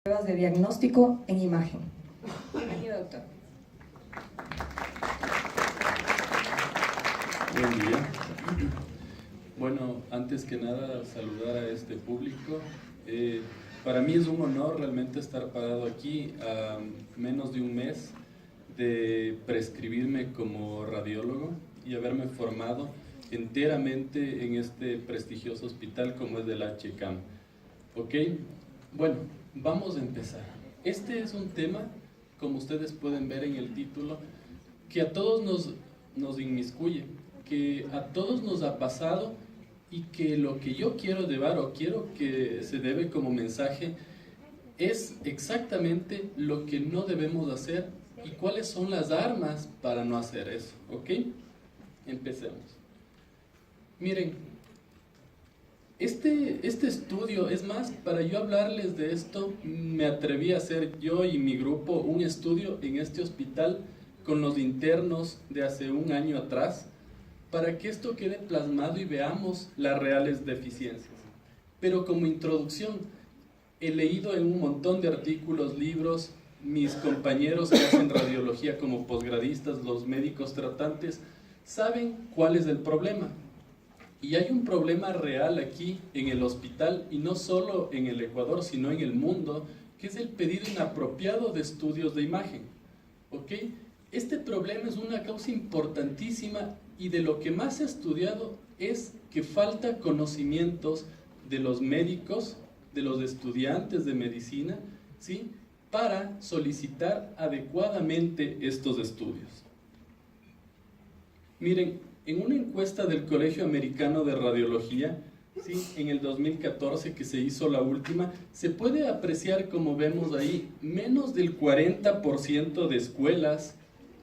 Pruebas de diagnóstico en imagen. Bienvenido, doctor. Buen día. Bueno, antes que nada, saludar a este público. Para mí es un honor realmente estar parado aquí a menos de un mes de prescribirme como radiólogo y haberme formado enteramente en este prestigioso hospital como es del HCAM. ¿Ok? Bueno, vamos a empezar. Este es un tema, como ustedes pueden ver en el título, que a todos nos inmiscuye, que a todos nos ha pasado y que lo que yo quiero llevar o quiero que se debe como mensaje es exactamente lo que no debemos hacer y cuáles son las armas para no hacer eso. ¿Ok? Empecemos. Miren, este estudio, es más, para yo hablarles de esto, me atreví a hacer yo y mi grupo un estudio en este hospital con los internos de hace un año atrás, para que esto quede plasmado y veamos las reales deficiencias. Pero como introducción, he leído en un montón de artículos, libros, mis compañeros que hacen radiología como posgradistas, los médicos tratantes, saben cuál es el problema. Y hay un problema real aquí en el hospital, y no solo en el Ecuador, sino en el mundo, que es el pedido inapropiado de estudios de imagen. ¿Ok? Este problema es una causa importantísima y de lo que más se ha estudiado es que falta conocimientos de los médicos, de los estudiantes de medicina, ¿sí?, para solicitar adecuadamente estos estudios. Miren, en una encuesta del Colegio Americano de Radiología, ¿sí?, en el 2014 que se hizo la última, se puede apreciar, como vemos ahí, menos del 40% de escuelas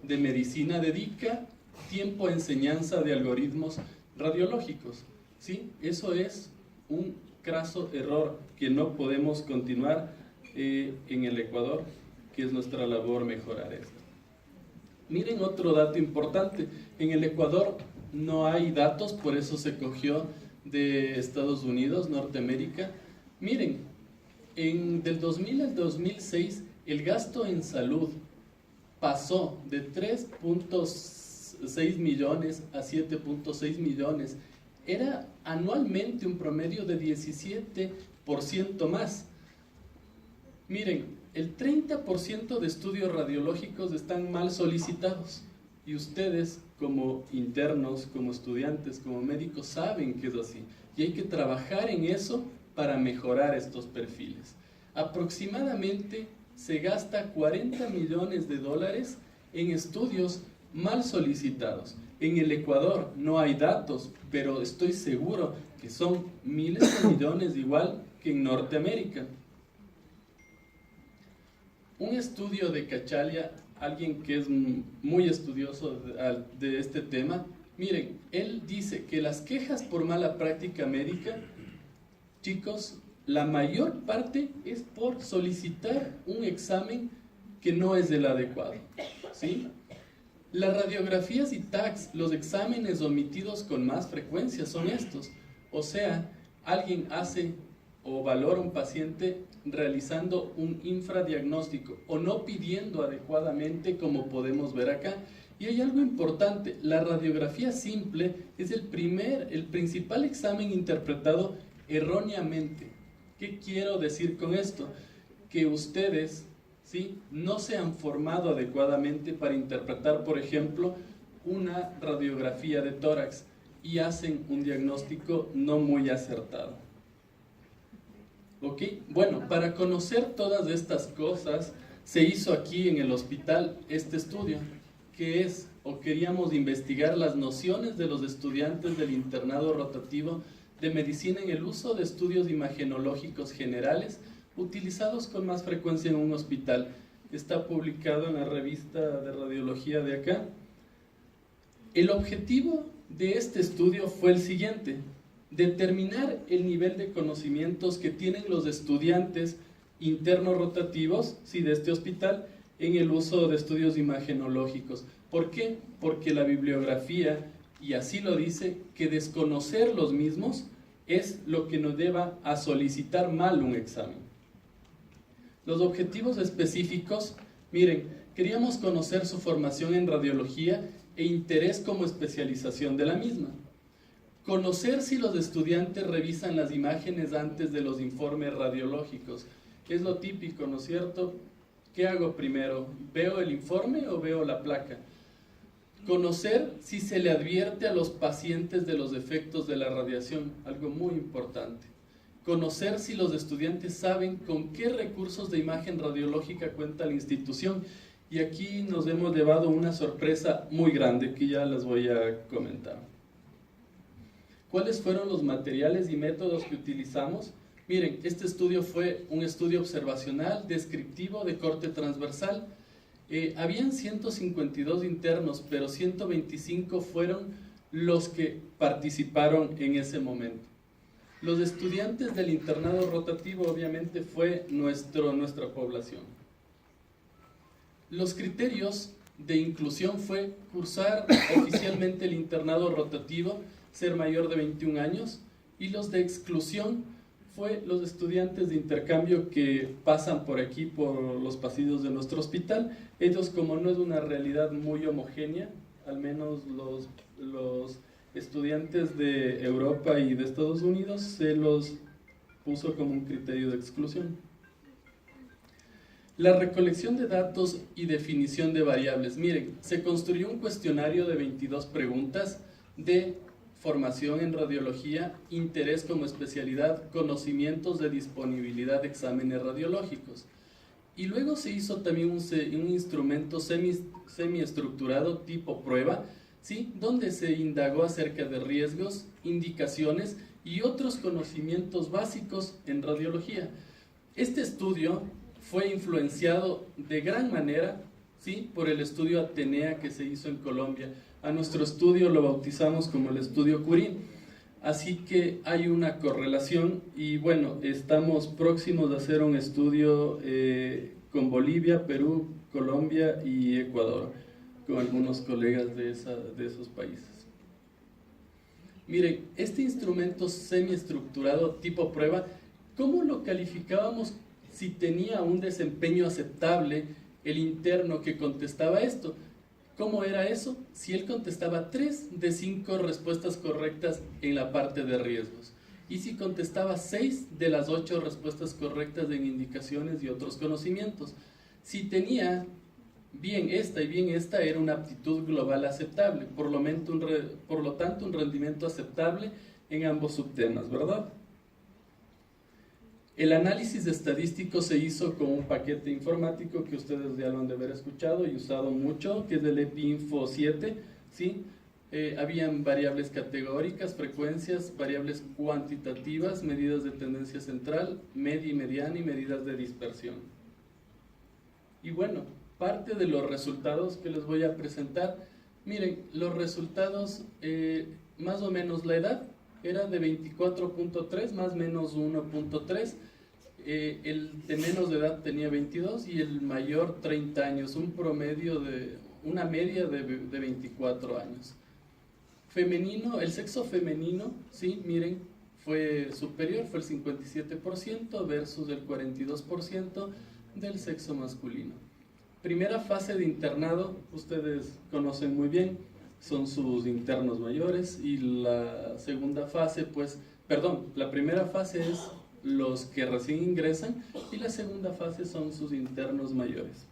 de medicina dedica tiempo a enseñanza de algoritmos radiológicos, ¿sí? Eso es un craso error que no podemos continuar en el Ecuador, que es nuestra labor mejorar esto. Miren otro dato importante, en el Ecuador no hay datos, por eso se cogió de Estados Unidos, Norteamérica. Miren, del 2000 al 2006 el gasto en salud pasó de 3.6 millones a 7.6 millones. Era anualmente un promedio de 17% más. Miren, el 30% de estudios radiológicos están mal solicitados y ustedes como internos, como estudiantes, como médicos saben que es así y hay que trabajar en eso para mejorar estos perfiles. Aproximadamente se gasta 40 millones de dólares en estudios mal solicitados. En el Ecuador no hay datos, pero estoy seguro que son miles de millones igual que en Norteamérica. Un estudio de Cachalia, alguien que es muy estudioso de este tema, miren, él dice que las quejas por mala práctica médica, chicos, la mayor parte es por solicitar un examen que no es el adecuado, ¿sí? Las radiografías y TACs, los exámenes omitidos con más frecuencia son estos. O sea, alguien hace o valora un paciente realizando un infradiagnóstico o no pidiendo adecuadamente, como podemos ver acá. Y hay algo importante, la radiografía simple es el principal examen interpretado erróneamente. ¿Qué quiero decir con esto? Que ustedes, ¿sí?, no se han formado adecuadamente para interpretar, por ejemplo, una radiografía de tórax y hacen un diagnóstico no muy acertado. ¿Ok? Bueno, para conocer todas estas cosas, se hizo aquí en el hospital este estudio, que es, o queríamos investigar las nociones de los estudiantes del internado rotativo de medicina en el uso de estudios imagenológicos generales utilizados con más frecuencia en un hospital. Está publicado en la revista de radiología de acá. El objetivo de este estudio fue el siguiente: determinar el nivel de conocimientos que tienen los estudiantes internos rotativos, sí, de este hospital en el uso de estudios imagenológicos. ¿Por qué? Porque la bibliografía, y así lo dice, que desconocer los mismos es lo que nos lleva a solicitar mal un examen. Los objetivos específicos, miren, queríamos conocer su formación en radiología e interés como especialización de la misma. Conocer si los estudiantes revisan las imágenes antes de los informes radiológicos. Es lo típico, ¿no es cierto? ¿Qué hago primero? ¿Veo el informe o veo la placa? Conocer si se le advierte a los pacientes de los efectos de la radiación, algo muy importante. Conocer si los estudiantes saben con qué recursos de imagen radiológica cuenta la institución. Y aquí nos hemos llevado una sorpresa muy grande que ya les voy a comentar. ¿Cuáles fueron los materiales y métodos que utilizamos? Miren, este estudio fue un estudio observacional, descriptivo, de corte transversal. Habían 152 internos, pero 125 fueron los que participaron en ese momento. Los estudiantes del internado rotativo obviamente fue nuestra población. Los criterios de inclusión fue cursar oficialmente el internado rotativo, ser mayor de 21 años, y los de exclusión fue los estudiantes de intercambio que pasan por aquí, por los pasillos de nuestro hospital. Ellos, como no es una realidad muy homogénea, al menos los estudiantes de Europa y de Estados Unidos, se los puso como un criterio de exclusión. La recolección de datos y definición de variables. Miren, se construyó un cuestionario de 22 preguntas de formación en radiología, interés como especialidad, conocimientos de disponibilidad de exámenes radiológicos. Y luego se hizo también un instrumento semiestructurado tipo prueba, ¿sí?, donde se indagó acerca de riesgos, indicaciones y otros conocimientos básicos en radiología. Este estudio fue influenciado de gran manera, ¿sí?, por el estudio Atenea que se hizo en Colombia. A nuestro estudio lo bautizamos como el estudio Curie. Así que hay una correlación y bueno, estamos próximos a hacer un estudio con Bolivia, Perú, Colombia y Ecuador, con algunos colegas de esos países. Miren, este instrumento semiestructurado tipo prueba, ¿cómo lo calificábamos si tenía un desempeño aceptable el interno que contestaba esto? ¿Cómo era eso? Si él contestaba 3 de 5 respuestas correctas en la parte de riesgos. Y si contestaba 6 de las 8 respuestas correctas en indicaciones y otros conocimientos. Si tenía bien esta y bien esta, era una aptitud global aceptable. Por lo tanto, un rendimiento aceptable en ambos subtemas, ¿verdad? El análisis estadístico se hizo con un paquete informático que ustedes ya lo han de haber escuchado y usado mucho, que es el EpiInfo 7, ¿sí? Habían variables categóricas, frecuencias, variables cuantitativas, medidas de tendencia central, media y mediana y medidas de dispersión. Y bueno, parte de los resultados que les voy a presentar, miren, los resultados, más o menos la edad, era de 24.3 más menos 1.3, el de menos de edad tenía 22 y el mayor 30 años, una media de 24 años. Femenino, el sexo femenino, sí, miren, fue superior, fue el 57% versus el 42% del sexo masculino. Primera fase de internado, ustedes conocen muy bien, son sus internos mayores, y la segunda fase, la primera fase es los que recién ingresan y la segunda fase son sus internos mayores.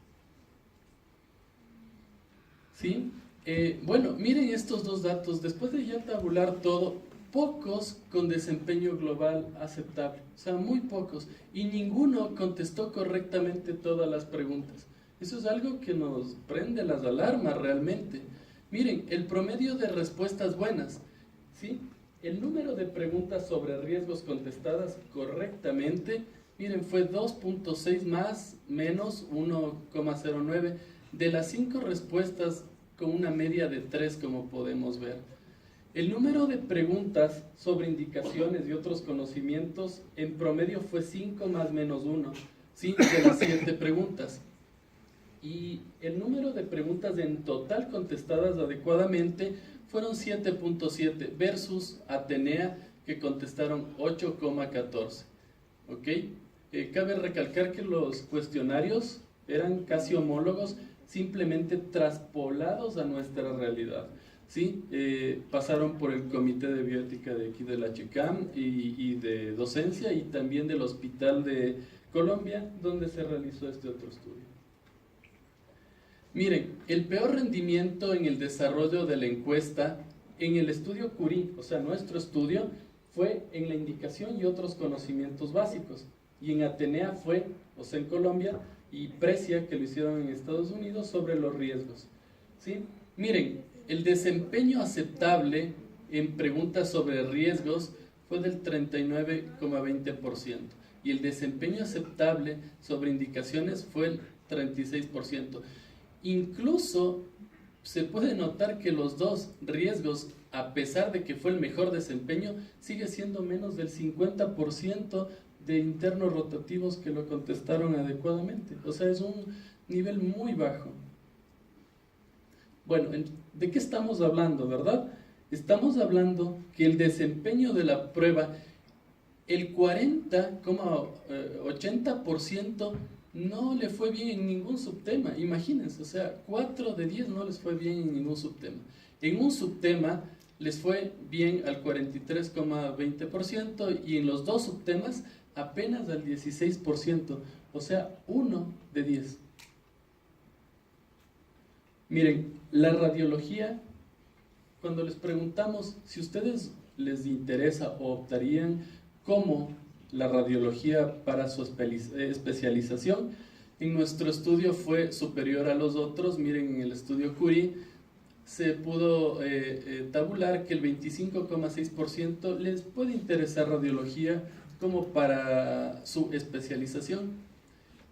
¿Sí? Bueno, miren estos dos datos, después de ya tabular todo, pocos con desempeño global aceptable, o sea, muy pocos, y ninguno contestó correctamente todas las preguntas. Eso es algo que nos prende las alarmas realmente. Miren, el promedio de respuestas buenas, ¿sí? El número de preguntas sobre riesgos contestadas correctamente, miren, fue 2.6 más menos 1,09 de las 5 respuestas con una media de 3, como podemos ver. El número de preguntas sobre indicaciones y otros conocimientos en promedio fue 5 más menos 1, ¿sí?, de las 7 preguntas. Y el número de preguntas en total contestadas adecuadamente fueron 7.7 versus Atenea, que contestaron 8,14. ¿Ok? Cabe recalcar que los cuestionarios eran casi homólogos, simplemente traspolados a nuestra realidad. ¿Sí? Pasaron por el Comité de Bioética de aquí de la Checam y de docencia, y también del Hospital de Colombia, donde se realizó este otro estudio. Miren, el peor rendimiento en el desarrollo de la encuesta en el estudio Curie, o sea, nuestro estudio, fue en la indicación y otros conocimientos básicos. Y en Atenea fue, o sea, en Colombia, y Precia, que lo hicieron en Estados Unidos, sobre los riesgos. ¿Sí? Miren, el desempeño aceptable en preguntas sobre riesgos fue del 39,20%, y el desempeño aceptable sobre indicaciones fue el 36%. Incluso se puede notar que los dos riesgos, a pesar de que fue el mejor desempeño, sigue siendo menos del 50% de internos rotativos que lo contestaron adecuadamente. O sea, es un nivel muy bajo. Bueno, ¿de qué estamos hablando, verdad? Estamos hablando que el desempeño de la prueba, el 40,80% no le fue bien en ningún subtema. Imagínense, o sea, 4 de 10 no les fue bien en ningún subtema. En un subtema les fue bien al 43,20%, y en los dos subtemas apenas al 16%, o sea, 1 de 10. Miren, la radiología, cuando les preguntamos si ustedes les interesa o optarían como la radiología para su especialización, en nuestro estudio fue superior a los otros. Miren, en el estudio Curie se pudo tabular que el 25,6% les puede interesar radiología como para su especialización.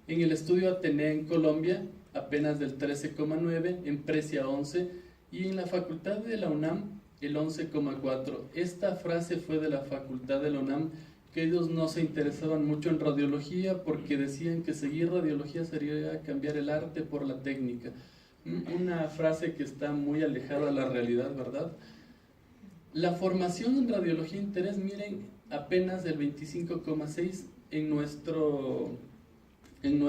En el estudio Atenea en Colombia, apenas del 13,9%, en Precia 11%, y en la facultad de la UNAM el 11,4%. Esta frase fue de la facultad de la UNAM, que ellos no se interesaban mucho en radiología porque decían que seguir radiología sería cambiar el arte por la técnica. Una frase que está muy alejada de la realidad, ¿verdad? La formación en radiología de interés, miren, apenas del 25,6% en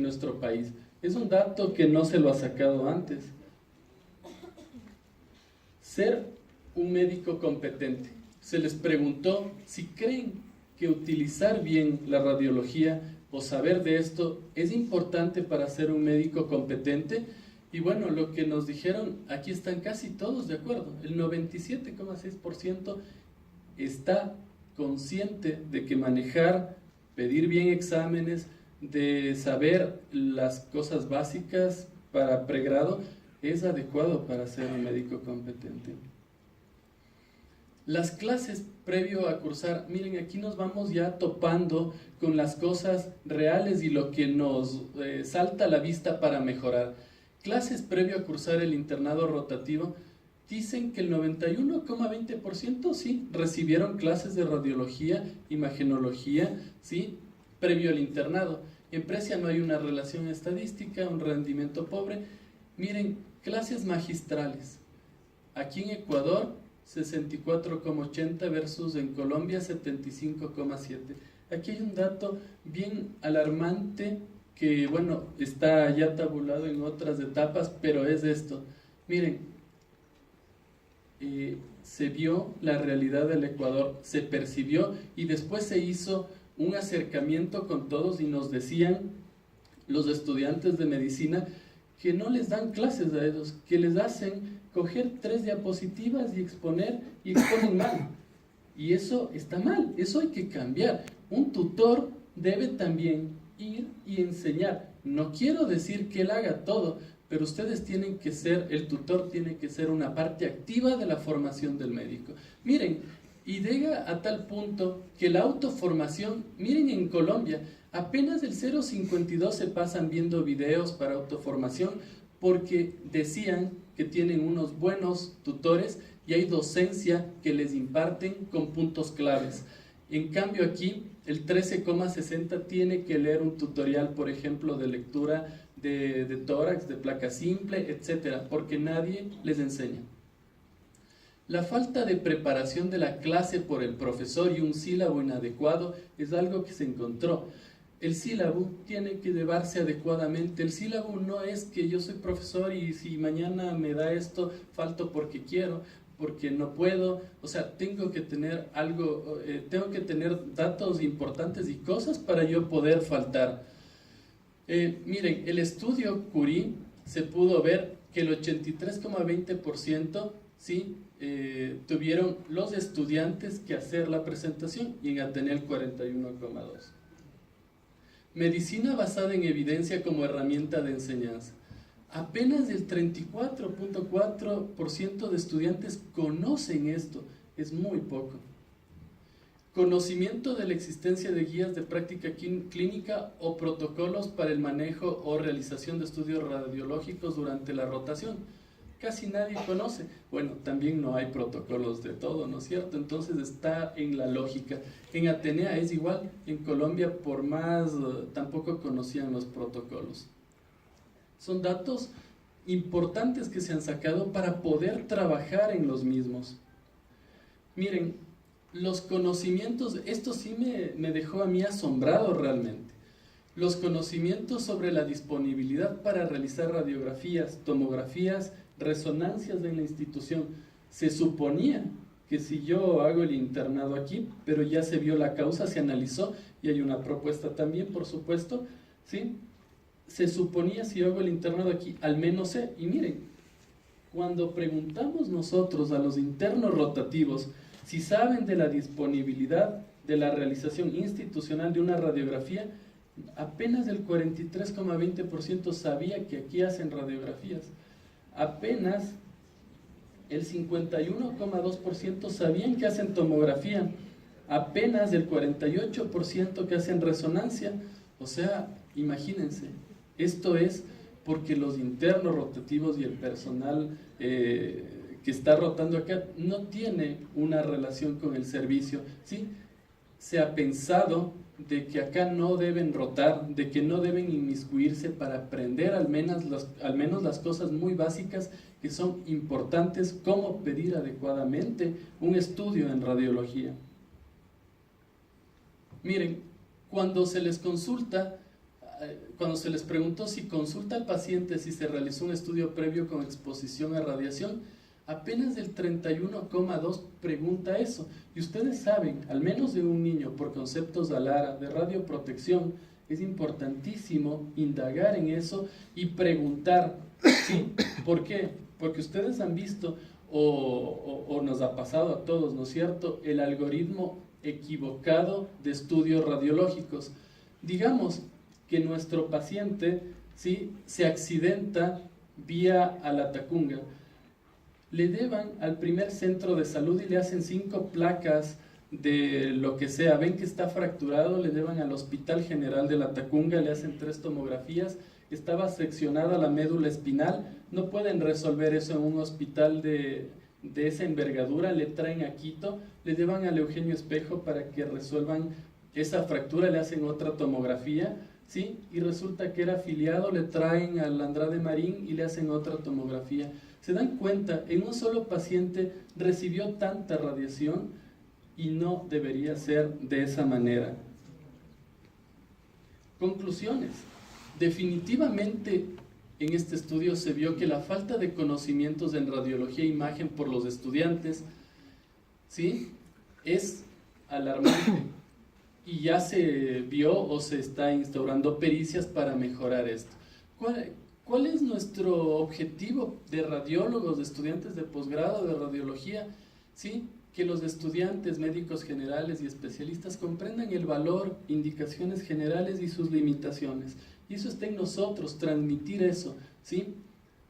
nuestro país. Es un dato que no se lo ha sacado antes. Ser un médico competente. Se les preguntó si creen que utilizar bien la radiología o saber de esto es importante para ser un médico competente. Y bueno, lo que nos dijeron, aquí están casi todos de acuerdo. El 97,6% está consciente de que manejar, pedir bien exámenes, de saber las cosas básicas para pregrado es adecuado para ser un médico competente. Las clases previo a cursar, miren, aquí nos vamos ya topando con las cosas reales y lo que nos salta a la vista para mejorar. Clases previo a cursar el internado rotativo, dicen que el 91,20% sí recibieron clases de radiología, imagenología, sí, previo al internado. En Precia no hay una relación estadística, un rendimiento pobre. Miren, clases magistrales. Aquí en Ecuador 64,80 versus en Colombia 75,7. Aquí hay un dato bien alarmante que, bueno, está ya tabulado en otras etapas, pero es esto. Miren, se vio la realidad del Ecuador, se percibió, y después se hizo un acercamiento con todos y nos decían los estudiantes de medicina que no les dan clases a ellos, que les hacen coger 3 diapositivas y exponen mal. Y eso está mal, eso hay que cambiar. Un tutor debe también ir y enseñar. No quiero decir que él haga todo, pero ustedes tienen que ser, el tutor tiene que ser una parte activa de la formación del médico. Miren, y llega a tal punto que la autoformación, miren, en Colombia, apenas del 0,52 se pasan viendo videos para autoformación porque decían que tienen unos buenos tutores y hay docencia que les imparten con puntos claves. En cambio aquí, el 13,60 tiene que leer un tutorial, por ejemplo, de lectura de tórax, de placa simple, etcétera, porque nadie les enseña. La falta de preparación de la clase por el profesor y un sílabo inadecuado es algo que se encontró. El sílabo tiene que llevarse adecuadamente. El sílabo no es que yo soy profesor y si mañana me da esto, falto porque quiero, porque no puedo. O sea, tengo que tener algo, tengo que tener datos importantes y cosas para yo poder faltar. Miren, el estudio Curie se pudo ver que el 83,20% ¿sí? Tuvieron los estudiantes que hacer la presentación y en Ateneo el 41,2%. Medicina basada en evidencia como herramienta de enseñanza. Apenas el 34,4% de estudiantes conocen esto, es muy poco. Conocimiento de la existencia de guías de práctica clínica o protocolos para el manejo o realización de estudios radiológicos durante la rotación. Casi nadie conoce. Bueno, también no hay protocolos de todo, ¿no es cierto? Entonces está en la lógica. En Atenea es igual, en Colombia por más tampoco conocían los protocolos. Son datos importantes que se han sacado para poder trabajar en los mismos. Miren, los conocimientos, esto sí me dejó a mí asombrado realmente. Los conocimientos sobre la disponibilidad para realizar radiografías, tomografías, resonancias en la institución. Se suponía que si yo hago el internado aquí, pero ya se vio la causa, se analizó y hay una propuesta también, por supuesto, ¿sí? Se suponía si yo hago el internado aquí, al menos sé. Y miren, cuando preguntamos nosotros a los internos rotativos si saben de la disponibilidad de la realización institucional de una radiografía, apenas el 43,20% sabía que aquí hacen radiografías. Apenas el 51,2% sabían que hacen tomografía. Apenas el 48% que hacen resonancia. O sea, imagínense, esto es porque los internos rotativos y el personal que está rotando acá no tiene una relación con el servicio, ¿sí? Se ha pensado de que acá no deben rotar, de que no deben inmiscuirse para aprender al menos las cosas muy básicas que son importantes, como pedir adecuadamente un estudio en radiología. Miren, cuando se les consulta, cuando se les preguntó si consulta al paciente si se realizó un estudio previo con exposición a radiación, apenas el 31,2% pregunta eso. Y ustedes saben, al menos de un niño por conceptos de ALARA, de radioprotección, es importantísimo indagar en eso y preguntar, ¿sí? ¿Por qué? Porque ustedes han visto, o nos ha pasado a todos, ¿no es cierto?, el algoritmo equivocado de estudios radiológicos. Digamos que nuestro paciente, ¿sí?, se accidenta vía a la Tacunga. Le llevan al primer centro de salud y le hacen 5 placas de lo que sea. Ven que está fracturado, le llevan al Hospital General de la Tacunga, le hacen 3 tomografías, estaba seccionada la médula espinal, no pueden resolver eso en un hospital de esa envergadura, le traen a Quito, le llevan al Eugenio Espejo para que resuelvan esa fractura, le hacen otra tomografía, ¿sí? Y resulta que era afiliado, le traen al Andrade Marín y le hacen otra tomografía. ¿Se dan cuenta? En un solo paciente recibió tanta radiación y no debería ser de esa manera. Conclusiones. Definitivamente en este estudio se vio que la falta de conocimientos en radiología e imagen por los estudiantes, ¿sí?, es alarmante. Y ya se vio o se está instaurando pericias para mejorar esto. ¿Cuál es nuestro objetivo de radiólogos, de estudiantes de posgrado de radiología? ¿Sí? Que los estudiantes médicos generales y especialistas comprendan el valor, indicaciones generales y sus limitaciones. Y eso está en nosotros, transmitir eso, ¿sí?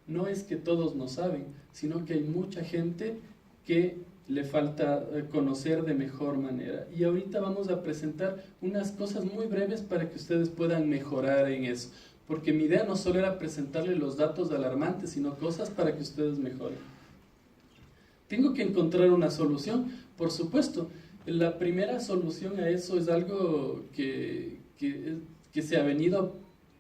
No es que todos no saben, sino que hay mucha gente que le falta conocer de mejor manera. Y ahorita vamos a presentar unas cosas muy breves para que ustedes puedan mejorar en eso. Porque mi idea no solo era presentarles los datos alarmantes, sino cosas para que ustedes mejoren. Tengo que encontrar una solución, por supuesto. La primera solución a eso es algo que se ha venido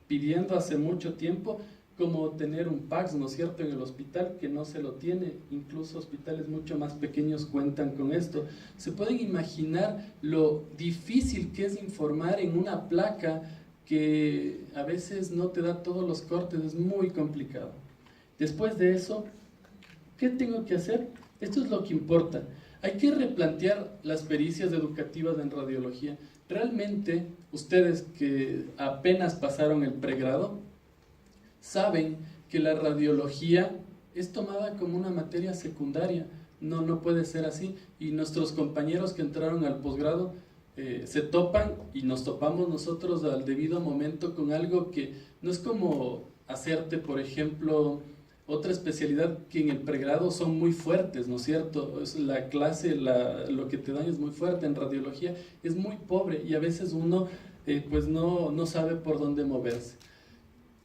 pidiendo hace mucho tiempo, como tener un PAX, ¿no es cierto?, en el hospital, que no se lo tiene. Incluso hospitales mucho más pequeños cuentan con esto. Se pueden imaginar lo difícil que es informar en una placa que a veces no te da todos los cortes, es muy complicado. Después de eso, ¿qué tengo que hacer? Esto es lo que importa. Hay que replantear las pericias educativas en radiología. Realmente, ustedes que apenas pasaron el pregrado, saben que la radiología es tomada como una materia secundaria. No puede ser así. Y nuestros compañeros que entraron al posgrado se topan, y nos topamos nosotros al debido momento con algo que no es como hacerte, por ejemplo, otra especialidad que en el pregrado son muy fuertes, ¿no es cierto? La clase, lo que te dan es muy fuerte. En radiología es muy pobre y a veces uno pues no sabe por dónde moverse.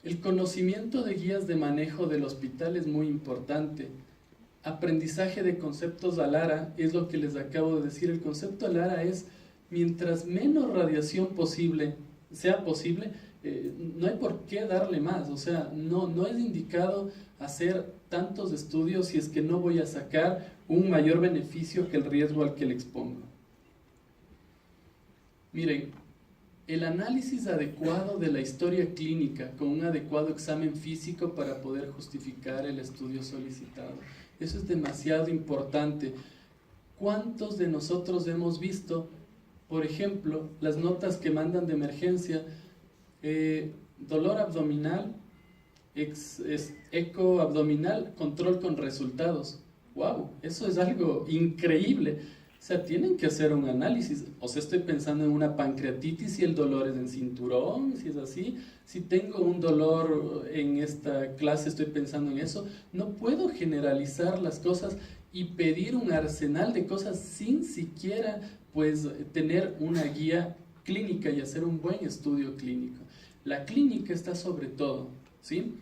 El conocimiento de guías de manejo del hospital es muy importante. Aprendizaje de conceptos ALARA es lo que les acabo de decir. El concepto ALARA es, mientras menos radiación sea posible, no hay por qué darle más. O sea, no es indicado hacer tantos estudios si es que no voy a sacar un mayor beneficio que el riesgo al que le expongo. Miren, el análisis adecuado de la historia clínica con un adecuado examen físico para poder justificar el estudio solicitado. Eso es demasiado importante. ¿Cuántos de nosotros hemos visto, por ejemplo, las notas que mandan de emergencia? Dolor abdominal, eco abdominal, control con resultados. ¡Wow! Eso es algo increíble. O sea, tienen que hacer un análisis. O sea, estoy pensando en una pancreatitis y el dolor es en cinturón, si es así. Si tengo un dolor en esta clase, estoy pensando en eso. No puedo generalizar las cosas y pedir un arsenal de cosas sin siquiera pues tener una guía clínica y hacer un buen estudio clínico. La clínica está sobre todo, ¿sí?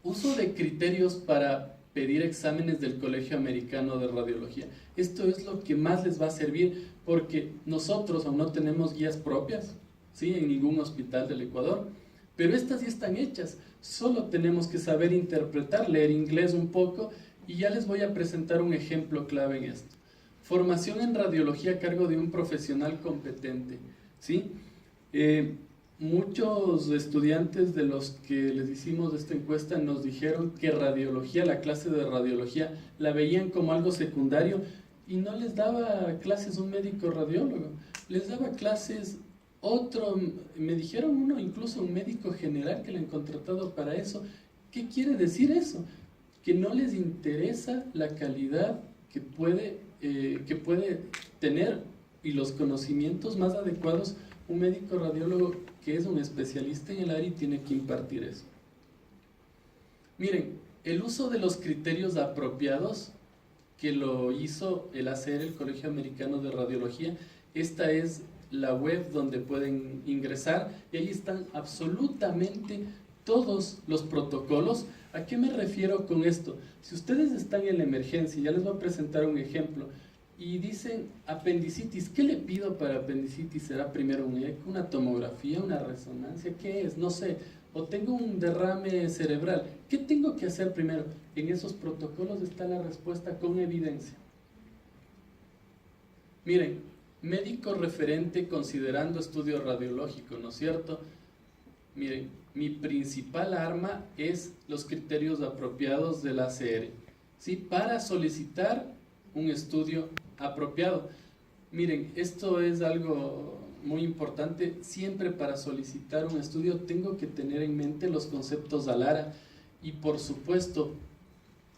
Uso de criterios para pedir exámenes del Colegio Americano de Radiología. Esto es lo que más les va a servir, porque nosotros aún no tenemos guías propias, ¿sí?, en ningún hospital del Ecuador, pero estas ya están hechas. Solo tenemos que saber interpretar, leer inglés un poco, y ya les voy a presentar un ejemplo clave en esto. Formación en radiología a cargo de un profesional competente, ¿sí? Muchos estudiantes de los que les hicimos esta encuesta nos dijeron que radiología, la clase de radiología, la veían como algo secundario y no les daba clases un médico radiólogo, les daba clases otro, me dijeron uno, incluso un médico general que le han contratado para eso. ¿Qué quiere decir eso? Que no les interesa la calidad que puede tener y los conocimientos más adecuados un médico radiólogo que es un especialista en el área y tiene que impartir eso. Miren, el uso de los criterios apropiados que lo hizo el ACR, el Colegio Americano de Radiología. Esta es la web donde pueden ingresar y ahí están absolutamente todos los protocolos. ¿A qué me refiero con esto? Si ustedes están en la emergencia, ya les voy a presentar un ejemplo, y dicen apendicitis, ¿qué le pido para apendicitis? ¿Será primero un eco, una tomografía, una resonancia? ¿Qué es? No sé. O tengo un derrame cerebral. ¿Qué tengo que hacer primero? En esos protocolos está la respuesta con evidencia. Miren, médico referente considerando estudio radiológico, ¿no es cierto? Miren, mi principal arma es los criterios apropiados del ACR, ¿sí?, para solicitar un estudio apropiado. Miren, esto es algo muy importante. Siempre para solicitar un estudio tengo que tener en mente los conceptos ALARA y por supuesto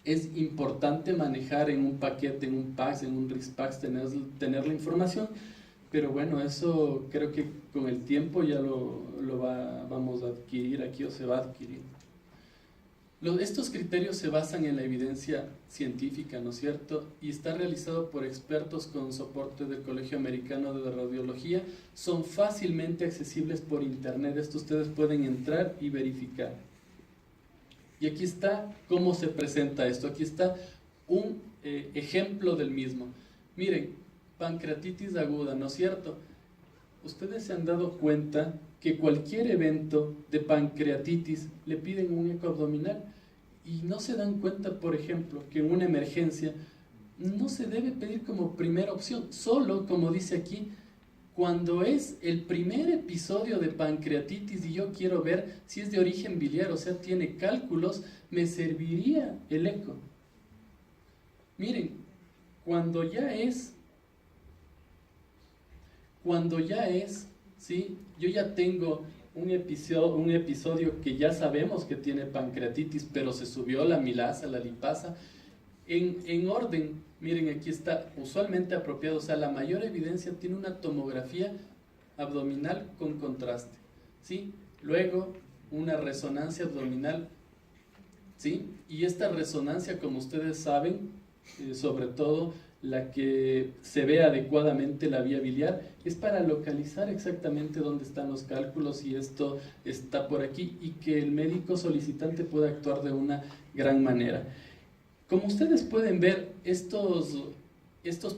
es importante manejar en un paquete, en un PAX, en un RIS-PAX, tener la información, pero bueno, eso creo que con el tiempo ya vamos a adquirir aquí o se va a adquirir. Estos criterios se basan en la evidencia científica, ¿no es cierto? Y está realizado por expertos con soporte del Colegio Americano de Radiología. Son fácilmente accesibles por internet. Esto ustedes pueden entrar y verificar. Y aquí está cómo se presenta esto. Aquí está un ejemplo del mismo. Miren, pancreatitis aguda, ¿no es cierto? Ustedes se han dado cuenta que cualquier evento de pancreatitis le piden un eco abdominal y no se dan cuenta, por ejemplo, que en una emergencia no se debe pedir como primera opción, solo, como dice aquí, cuando es el primer episodio de pancreatitis y yo quiero ver si es de origen biliar, o sea, tiene cálculos, me serviría el eco. Miren, cuando ya es, ¿sí? Yo ya tengo un episodio que ya sabemos que tiene pancreatitis, pero se subió la amilasa, la lipasa, en orden, miren, aquí está usualmente apropiado, o sea, la mayor evidencia tiene una tomografía abdominal con contraste, ¿sí? Luego, una resonancia abdominal, ¿sí? Y esta resonancia, como ustedes saben, sobre todo la que se ve adecuadamente la vía biliar, es para localizar exactamente dónde están los cálculos y esto está por aquí y que el médico solicitante pueda actuar de una gran manera. Como ustedes pueden ver, estos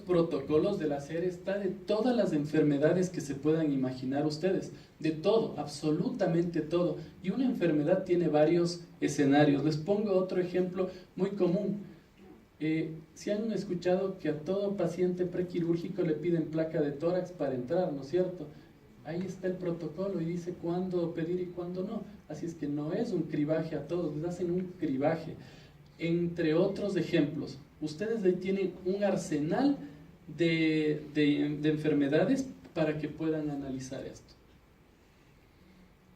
protocolos de la SER está de todas las enfermedades que se puedan imaginar ustedes, de todo, absolutamente todo. Y una enfermedad tiene varios escenarios. Les pongo otro ejemplo muy común. Si han escuchado que a todo paciente prequirúrgico le piden placa de tórax para entrar, ¿no es cierto? Ahí está el protocolo y dice cuándo pedir y cuándo no. Así es que no es un cribaje a todos, les hacen un cribaje. Entre otros ejemplos, ustedes ahí tienen un arsenal de enfermedades para que puedan analizar esto.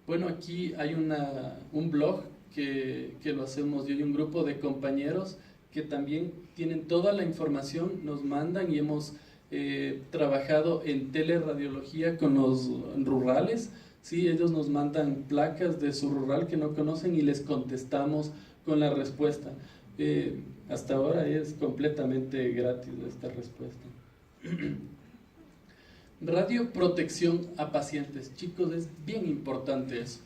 Bueno, aquí hay un blog que lo hacemos yo y un grupo de compañeros que también tienen toda la información, nos mandan y hemos trabajado en teleradiología con los rurales, ¿sí? Ellos nos mandan placas de su rural que no conocen y les contestamos con la respuesta. Hasta ahora es completamente gratis esta respuesta. Radioprotección a pacientes. Chicos, es bien importante eso.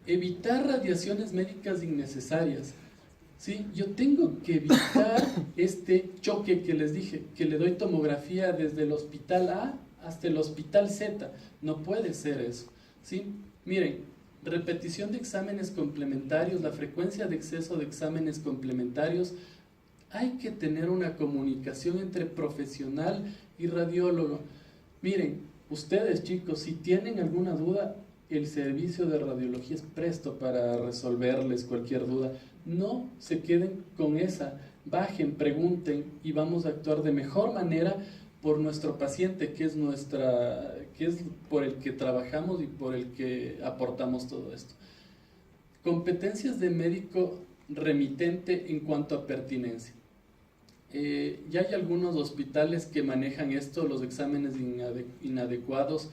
Evitar radiaciones médicas innecesarias. ¿Sí? Yo tengo que evitar este choque que les dije, que le doy tomografía desde el hospital A hasta el hospital Z. No puede ser eso. ¿Sí? Miren, repetición de exámenes complementarios, la frecuencia de exceso de exámenes complementarios. Hay que tener una comunicación entre profesional y radiólogo. Miren, ustedes chicos, si tienen alguna duda, el servicio de radiología es presto para resolverles cualquier duda. No se queden con esa, bajen, pregunten y vamos a actuar de mejor manera por nuestro paciente, que es por el que trabajamos y por el que aportamos todo esto. Competencias de médico remitente en cuanto a pertinencia. Ya hay algunos hospitales que manejan esto, los exámenes inadecuados.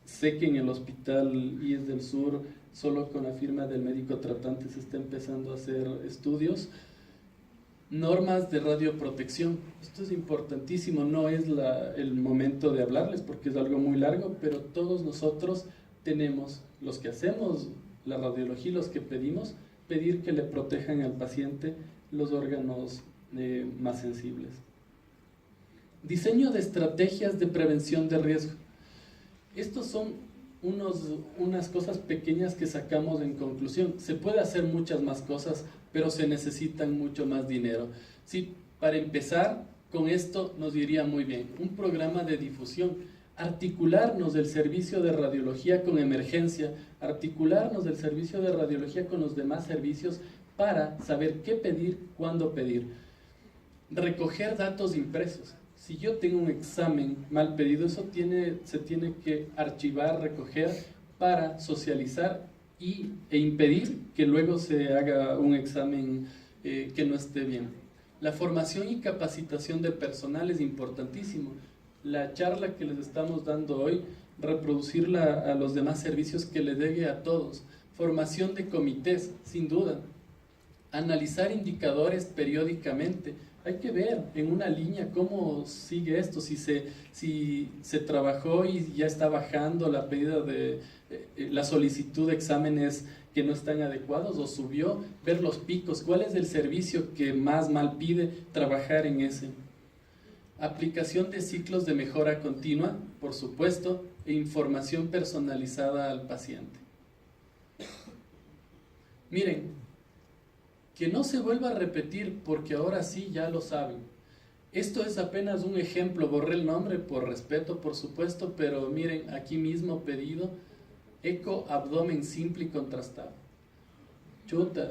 Sé que en el hospital IES del Sur, solo con la firma del médico tratante se está empezando a hacer estudios. Normas de radioprotección. Esto es importantísimo, no es el momento de hablarles porque es algo muy largo, pero todos nosotros tenemos, los que hacemos la radiología y los que pedimos, pedir que le protejan al paciente los órganos más sensibles. Diseño de estrategias de prevención de riesgo. Estos son unas cosas pequeñas que sacamos en conclusión. Se puede hacer muchas más cosas, pero se necesitan mucho más dinero. Sí, para empezar, con esto nos iría muy bien. Un programa de difusión, articularnos del servicio de radiología con emergencia, articularnos del servicio de radiología con los demás servicios para saber qué pedir, cuándo pedir. Recoger datos impresos. Si yo tengo un examen mal pedido, eso se tiene que archivar, recoger para socializar e impedir que luego se haga un examen que no esté bien. La formación y capacitación de personal es importantísimo. La charla que les estamos dando hoy, reproducirla a los demás servicios que le llegue a todos. Formación de comités, sin duda. Analizar indicadores periódicamente. Hay que ver en una línea cómo sigue esto, si se trabajó y ya está bajando la pedida de la solicitud de exámenes que no están adecuados o subió, ver los picos, cuál es el servicio que más mal pide, trabajar en ese. Aplicación de ciclos de mejora continua, por supuesto, e información personalizada al paciente. Miren, que no se vuelva a repetir porque ahora sí ya lo saben. Esto es apenas un ejemplo, borré el nombre por respeto, por supuesto, pero miren, aquí mismo pedido, eco abdomen simple y contrastado. Chuta,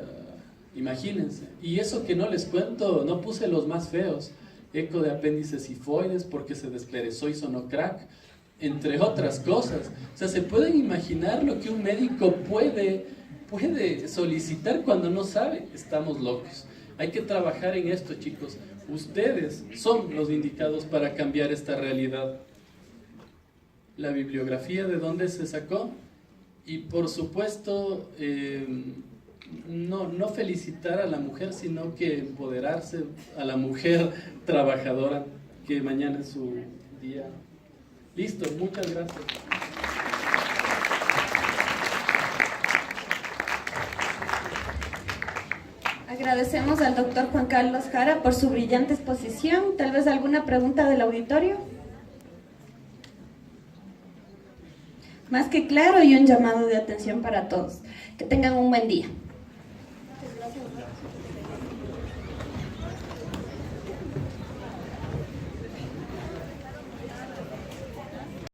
imagínense. Y eso que no les cuento, no puse los más feos. Eco de apéndice sifoides porque se desperezó y sonó crack, entre otras cosas. O sea, ¿se pueden imaginar lo que un médico puede solicitar cuando no sabe? Estamos locos. Hay que trabajar en esto, chicos. Ustedes son los indicados para cambiar esta realidad. La bibliografía de dónde se sacó y por supuesto no felicitar a la mujer, sino que empoderarse a la mujer trabajadora, que mañana es su día. Listo, muchas gracias. Agradecemos al doctor Juan Carlos Jara por su brillante exposición. Tal vez alguna pregunta del auditorio. Más que claro, y un llamado de atención para todos. Que tengan un buen día. Muchas gracias.